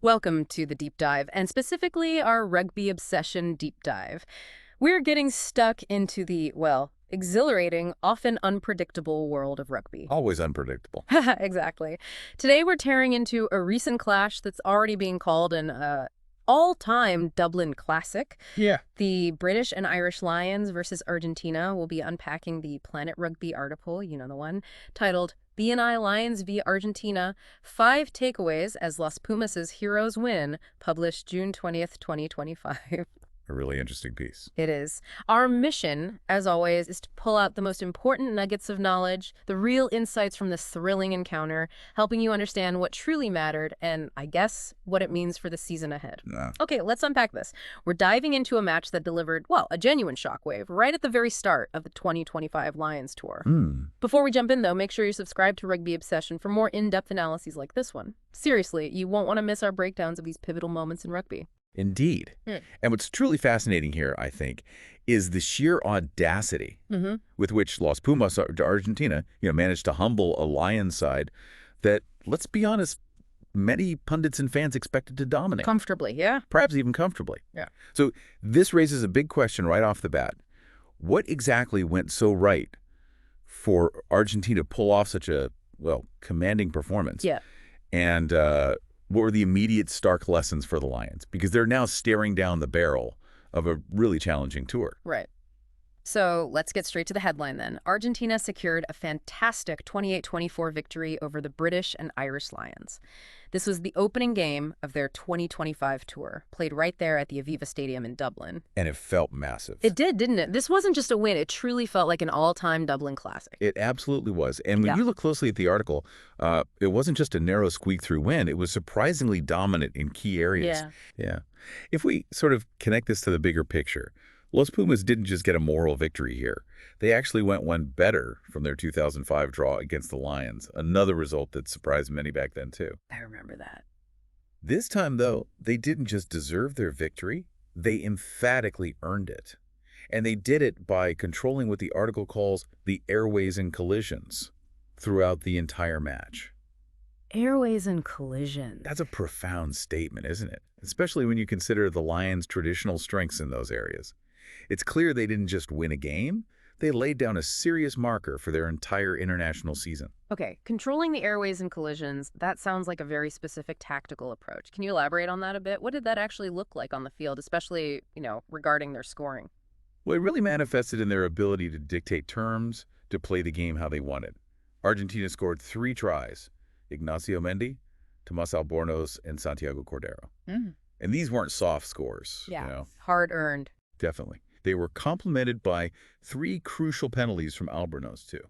Welcome to the deep dive, and specifically our rugby obsession deep dive. We're getting stuck into the, well, exhilarating, often unpredictable world of rugby. Always unpredictable. Exactly. Today we're tearing into a recent clash that's already being called an all-time Dublin classic. Yeah. The British and Irish Lions versus Argentina. Will be unpacking the Planet Rugby article, you know the one, titled BNI Lions v Argentina, 5 Takeaways as Los Pumas' Heroes Win, published June 20th, 2025. A really interesting piece. It is. Our mission, as always, is to pull out the most important nuggets of knowledge, the real insights from this thrilling encounter, helping you understand what truly mattered and, I guess, what it means for the season ahead. Okay, let's unpack this. We're diving into a match that delivered, well, a genuine shockwave right at the very start of the 2025 Lions tour. Before we jump in, though, make sure you subscribe to Rugby Obsession for more in-depth analyses like this one. Seriously, you won't want to miss our breakdowns of these pivotal moments in rugby. Indeed. And what's truly fascinating here, I think, is the sheer audacity with which Los Pumas to Argentina, managed to humble a Lions side that, let's be honest, many pundits and fans expected to dominate. Comfortably, yeah. Perhaps even comfortably. Yeah. So this raises a big question right off the bat. What exactly went so right for Argentina to pull off such a, well, commanding performance? Yeah. And what were the immediate stark lessons for the Lions? Because they're now staring down the barrel of a really challenging tour. Right. So let's get straight to the headline then. Argentina secured a fantastic 28-24 victory over the British and Irish Lions. This was the opening game of their 2025 tour, played right there at the Aviva Stadium in Dublin. And it felt massive. It did, didn't it? This wasn't just a win. It truly felt like an all-time Dublin classic. It absolutely was. And when you look closely at the article, it wasn't just a narrow squeak-through win. It was surprisingly dominant in key areas. Yeah. If we sort of connect this to the bigger picture, Los Pumas didn't just get a moral victory here. They actually went one better from their 2005 draw against the Lions, another result that surprised many back then, too. I remember that. This time, though, they didn't just deserve their victory, they emphatically earned it. And they did it by controlling what the article calls the airways and collisions throughout the entire match. Airways and collisions. That's a profound statement, isn't it? Especially when you consider the Lions' traditional strengths in those areas. It's clear they didn't just win a game, they laid down a serious marker for their entire international season. Okay, controlling the airways and collisions, that sounds like a very specific tactical approach. Can you elaborate on that a bit? What did that actually look like on the field, especially, regarding their scoring? Well, it really manifested in their ability to dictate terms, to play the game how they wanted. Argentina scored 3 tries: Ignacio Mendy, Tomas Albornoz, and Santiago Cordero. And these weren't soft scores. Yeah, hard-earned. Definitely. They were complemented by 3 crucial penalties from Albornoz, too.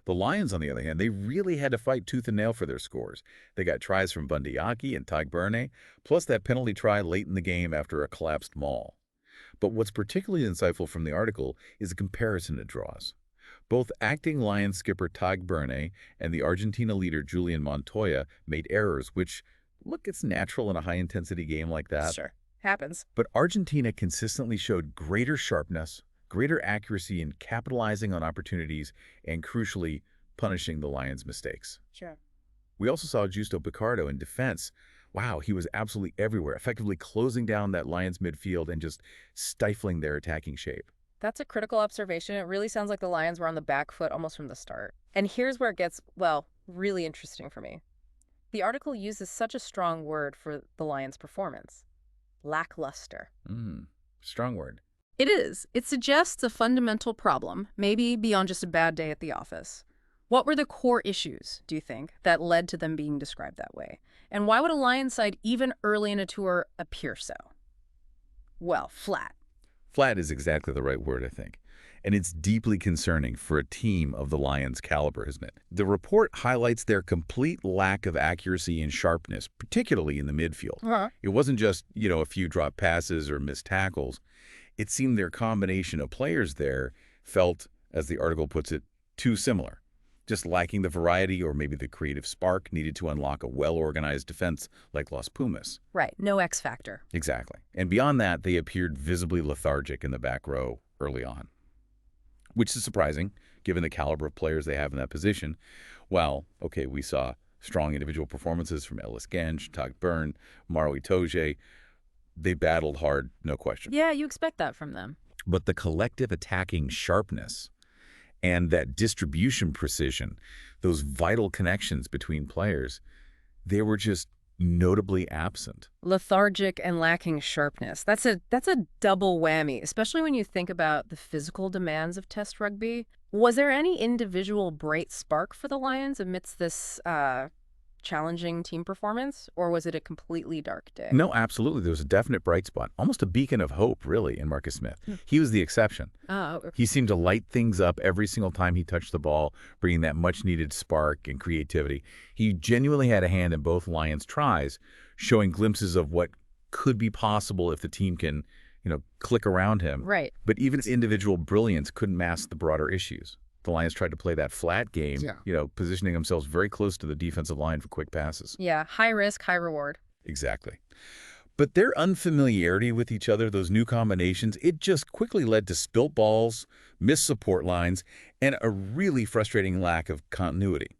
The Lions, on the other hand, they really had to fight tooth and nail for their scores. They got tries from Bundyaki and Itoje, plus that penalty try late in the game after a collapsed maul. But what's particularly insightful from the article is the comparison it draws. Both acting Lions skipper Itoje and the Argentina leader Julian Montoya made errors, which, look, it's natural in a high-intensity game like that. Sure. Happens. But Argentina consistently showed greater sharpness, greater accuracy in capitalizing on opportunities, and crucially, punishing the Lions' mistakes. Sure. We also saw Justo Picardo in defense. Wow, he was absolutely everywhere, effectively closing down that Lions midfield and just stifling their attacking shape. That's a critical observation. It really sounds like the Lions were on the back foot almost from the start. And here's where it gets, well, really interesting for me. The article uses such a strong word for the Lions' performance. Lackluster. Strong word. It is. It suggests a fundamental problem, maybe beyond just a bad day at the office. What were the core issues, do you think, that led to them being described that way? And why would a Lions side, even early in a tour, appear so? Well, flat. Flat is exactly the right word, I think. And it's deeply concerning for a team of the Lions' caliber, isn't it? The report highlights their complete lack of accuracy and sharpness, particularly in the midfield. It wasn't just, a few drop passes or missed tackles. It seemed their combination of players there felt, as the article puts it, too similar, just lacking the variety or maybe the creative spark needed to unlock a well-organized defense like Los Pumas. Right, no X factor. Exactly. And beyond that, they appeared visibly lethargic in the back row early on, which is surprising, given the caliber of players they have in that position. Well, okay, we saw Strong individual performances from Ellis Genç, Togburn, Maro Itoje. They battled hard, no question. Yeah, you expect that from them. But the collective attacking sharpness and that distribution precision, those vital connections between players, they were just notably absent. Lethargic and lacking sharpness. That's a double whammy, especially when you think about the physical demands of Test rugby. Was there any individual bright spark for the Lions amidst this challenging team performance, or was it a completely dark day? No, absolutely. There was a definite bright spot, almost a beacon of hope, really, in Marcus Smith. He was the exception. Oh, okay. He seemed to light things up every single time he touched the ball, bringing that much-needed spark and creativity. He genuinely had a hand in both Lions' tries, showing glimpses of what could be possible if the team can, click around him. Right. But even his individual brilliance couldn't mask the broader issues. The Lions tried to play that flat game, positioning themselves very close to the defensive line for quick passes. Yeah, high risk, high reward. Exactly. But their unfamiliarity with each other, those new combinations, it just quickly led to spilt balls, missed support lines, and a really frustrating lack of continuity.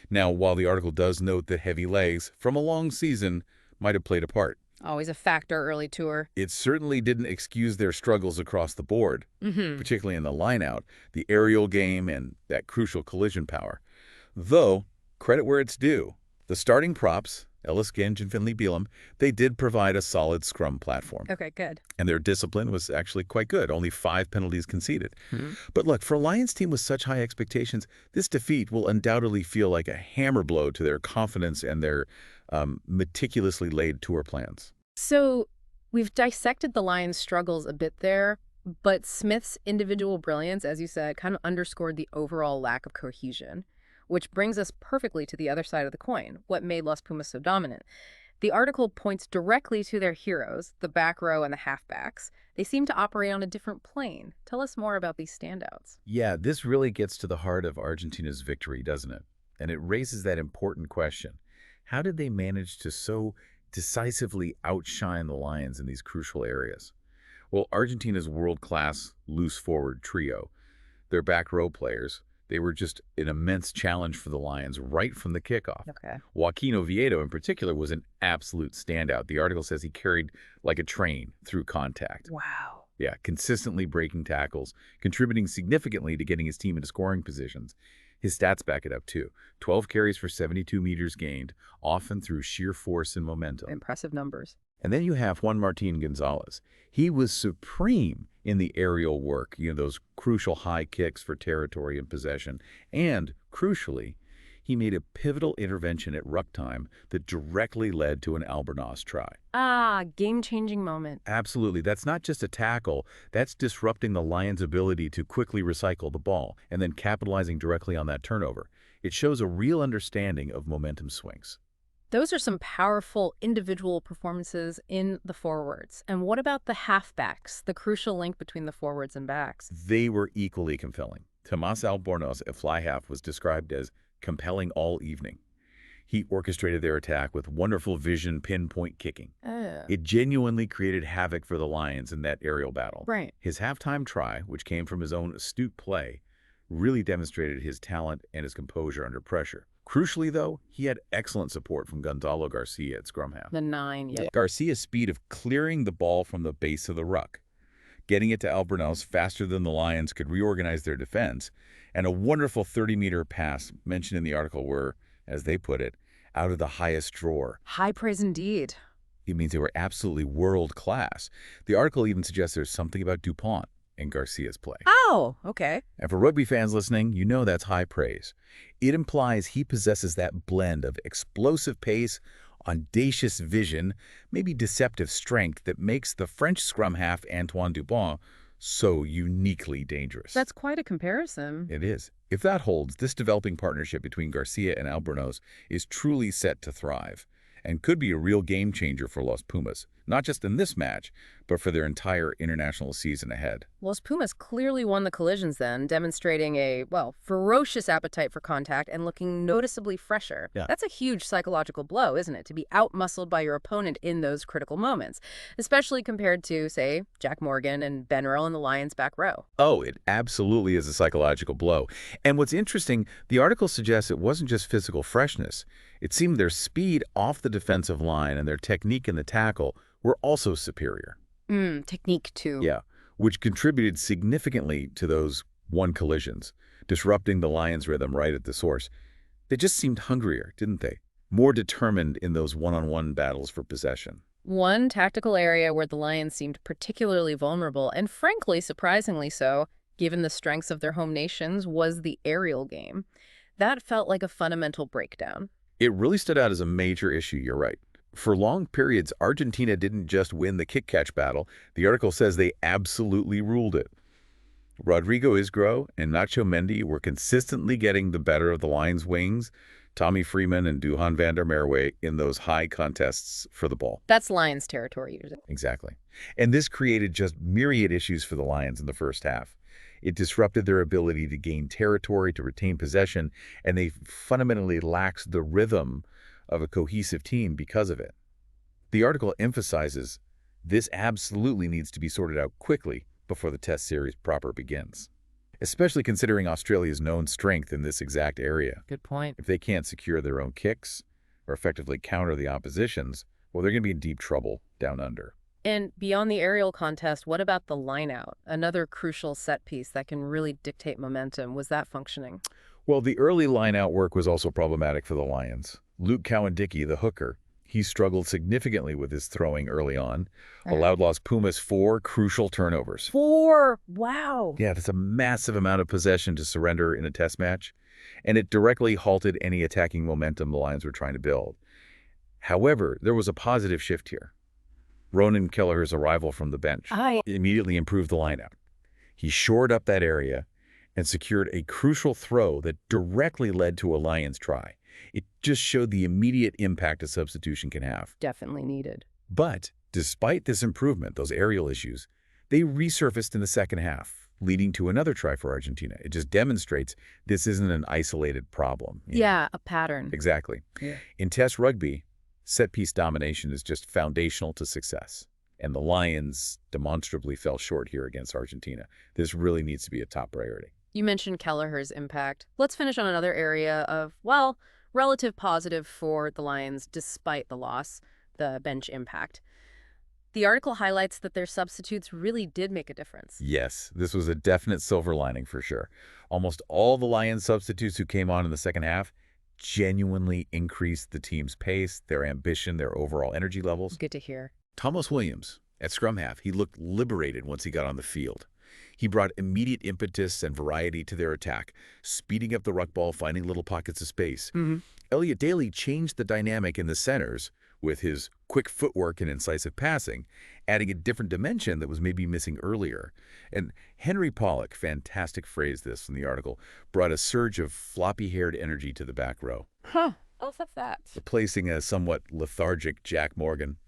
Now, while the article does note that heavy legs from a long season might have played a part, Always a factor early tour. it certainly didn't excuse their struggles across the board, particularly in the line-out, the aerial game, and that crucial collision power. Though, credit where it's due, the starting props, Ellis Genç and Finley Bealham, they did provide a solid scrum platform. Okay, good. And their discipline was actually quite good, only 5 penalties conceded. But look, for a Lions team with such high expectations, this defeat will undoubtedly feel like a hammer blow to their confidence and their meticulously laid tour plans. So we've dissected the Lions' struggles a bit there, but Smith's individual brilliance, as you said, kind of underscored the overall lack of cohesion, which brings us perfectly to the other side of the coin, what made Los Pumas so dominant. The article points directly to their heroes, the back row and the halfbacks. They seem to operate on a different plane. Tell us more about these standouts. Yeah, this really gets to the heart of Argentina's victory, doesn't it? And it raises that important question. How did they manage to so decisively outshine the Lions in these crucial areas? Well, Argentina's world-class loose forward trio, their back row players, they were just an immense challenge for the Lions right from the kickoff. Okay. Joaquin Oviedo, in particular, was an absolute standout. The article says he carried like a train through contact. Wow. Yeah, consistently breaking tackles, contributing significantly to getting his team into scoring positions. His stats back it up, too. 12 carries for 72 meters gained, often through sheer force and momentum. Impressive numbers. And then you have Juan Martín Gonzalez. He was supreme in the aerial work, those crucial high kicks for territory and possession. And, crucially, he made a pivotal intervention at ruck time that directly led to an Albornoz try. Ah, game-changing moment. Absolutely. That's not just a tackle. That's disrupting the Lions' ability to quickly recycle the ball and then capitalizing directly on that turnover. It shows a real understanding of momentum swings. Those are some powerful individual performances in the forwards. And what about the halfbacks, the crucial link between the forwards and backs? They were equally compelling. Tomás Albornoz, a fly half, was described as compelling all evening. He orchestrated their attack with wonderful vision, pinpoint kicking. It genuinely created havoc for the Lions in that aerial battle. Right. His halftime try, which came from his own astute play, really demonstrated his talent and his composure under pressure. Crucially, though, he had excellent support from Gonzalo Garcia at scrum half. The 9, yeah. Garcia's speed of clearing the ball from the base of the ruck, getting it to Albornoz faster than the Lions could reorganize their defense, and a wonderful 30-meter pass mentioned in the article were, as they put it, out of the highest drawer. High praise indeed. It means they were absolutely world-class. The article even suggests there's something about DuPont in Garcia's play. Oh, okay. And for rugby fans listening, you know that's high praise. It implies he possesses that blend of explosive pace, audacious vision, maybe deceptive strength that makes the French scrum half Antoine Dupont so uniquely dangerous. That's quite a comparison. It is. If that holds, this developing partnership between Garcia and Albornoz is truly set to thrive. and could be a real game changer for Los Pumas, not just in this match, but for their entire international season ahead. Los Pumas clearly won the collisions then, demonstrating a, well, ferocious appetite for contact and looking noticeably fresher. Yeah. That's a huge psychological blow, isn't it, to be outmuscled by your opponent in those critical moments, especially compared to, say, Jack Morgan and Ben Earl in the Lions' back row. Oh, it absolutely is a psychological blow. And what's interesting, the article suggests it wasn't just physical freshness. It seemed their speed off the defensive line and their technique in the tackle were also superior. Technique, too. Yeah, which contributed significantly to those one collisions, disrupting the Lions' rhythm right at the source. They just seemed hungrier, didn't they? More determined in those one-on-one battles for possession. One tactical area where the Lions seemed particularly vulnerable, and frankly, surprisingly so, given the strengths of their home nations, was the aerial game. That felt like a fundamental breakdown. It really stood out as a major issue, you're right. For long periods, Argentina didn't just win the kick-catch battle. The article says they absolutely ruled it. Rodrigo Isgro and Nacho Mendy were consistently getting the better of the Lions' wings, Tommy Freeman and Duhan van der Merwe in those high contests for the ball. That's Lions territory usually. Exactly. And this created just myriad issues for the Lions in the first half. It disrupted their ability to gain territory, to retain possession, and they fundamentally lacked the rhythm of a cohesive team because of it. The article emphasizes this absolutely needs to be sorted out quickly before the test series proper begins, especially considering Australia's known strength in this exact area. Good point. If they can't secure their own kicks or effectively counter the opposition's, well, they're going to be in deep trouble down under. And beyond the aerial contest, what about the line-out? Another crucial set piece that can really dictate momentum. Was that functioning? Well, the early line-out work was also problematic for the Lions. Luke Cowan-Dickey, the hooker, he struggled significantly with his throwing early on, allowed Los Pumas 4 crucial turnovers. 4! Wow! Yeah, that's a massive amount of possession to surrender in a test match, and it directly halted any attacking momentum the Lions were trying to build. However, there was a positive shift here. Ronan Kelleher's arrival from the bench immediately improved the lineout. He shored up that area and secured a crucial throw that directly led to a Lions try. It just showed the immediate impact a substitution can have. Definitely needed. But despite this improvement, those aerial issues, they resurfaced in the second half, leading to another try for Argentina. It just demonstrates this isn't an isolated problem. Yeah, a pattern. Exactly. Yeah. In Test rugby, set-piece domination is just foundational to success. And the Lions demonstrably fell short here against Argentina. This really needs to be a top priority. You mentioned Kelleher's impact. Let's finish on another area of, well, relative positive for the Lions despite the loss, the bench impact. The article highlights that their substitutes really did make a difference. Yes, this was a definite silver lining for sure. Almost all the Lions substitutes who came on in the second half genuinely increased the team's pace, their ambition, their overall energy levels. Good to hear. Thomas Williams, at scrum half, he looked liberated once he got on the field. He brought immediate impetus and variety to their attack, speeding up the ruck ball, finding little pockets of space. Elliot Daly changed the dynamic in the centers with his quick footwork and incisive passing, adding a different dimension that was maybe missing earlier. And Henry Pollock, fantastic phrase this in the article, brought a surge of floppy-haired energy to the back row. I'll have that. Replacing a somewhat lethargic Jack Morgan.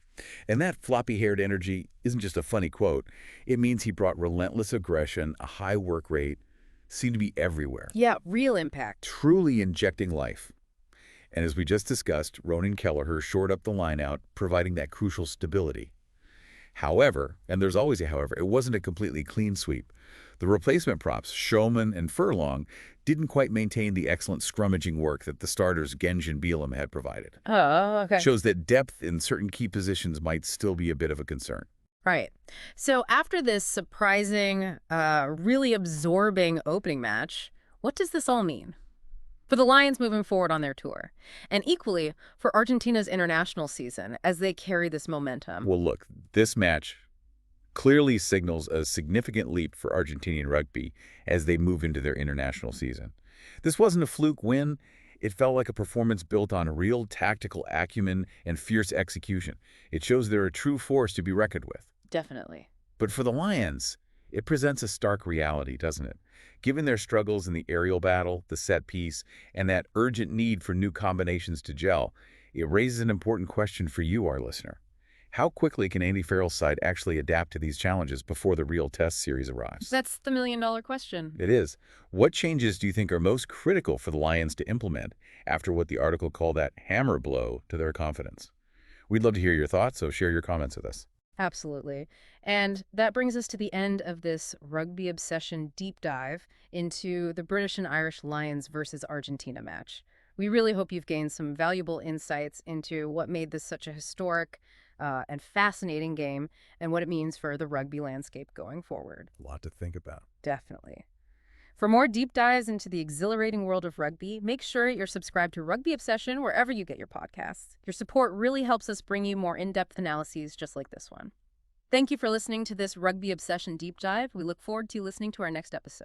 And that floppy-haired energy isn't just a funny quote. It means he brought relentless aggression, a high work rate, seemed to be everywhere. Yeah, real impact. Truly injecting life. And as we just discussed, Ronan Kelleher shored up the lineout, providing that crucial stability. However, and there's always a however, it wasn't a completely clean sweep. The replacement props, Showman and Furlong, didn't quite maintain the excellent scrummaging work that the starters Genge and Beelum had provided. Oh, okay. Shows that depth in certain key positions might still be a bit of a concern. Right. So after this surprising, really absorbing opening match, what does this all mean for the Lions moving forward on their tour, and equally for Argentina's international season as they carry this momentum? Well, look, this match clearly signals a significant leap for Argentinian rugby as they move into their international season. This wasn't a fluke win. It felt like a performance built on real tactical acumen and fierce execution. It shows they're a true force to be reckoned with. Definitely. But for the Lions, it presents a stark reality, doesn't it? Given their struggles in the aerial battle, the set piece, and that urgent need for new combinations to gel, It raises an important question for you, our listener. How quickly can Andy Farrell's side actually adapt to these challenges before the real test series arrives? That's the million-dollar question. It is. What changes do you think are most critical for the Lions to implement after what the article called that hammer blow to their confidence? We'd love to hear your thoughts, so share your comments with us. Absolutely. And that brings us to the end of this rugby obsession deep dive into the British and Irish Lions versus Argentina match. We really hope you've gained some valuable insights into what made this such a historic and fascinating game and what it means for the rugby landscape going forward. A lot to think about. Definitely. For more deep dives into the exhilarating world of rugby, make sure you're subscribed to Rugby Obsession wherever you get your podcasts. Your support really helps us bring you more in-depth analyses just like this one. Thank you for listening to this Rugby Obsession deep dive. We look forward to listening to our next episode.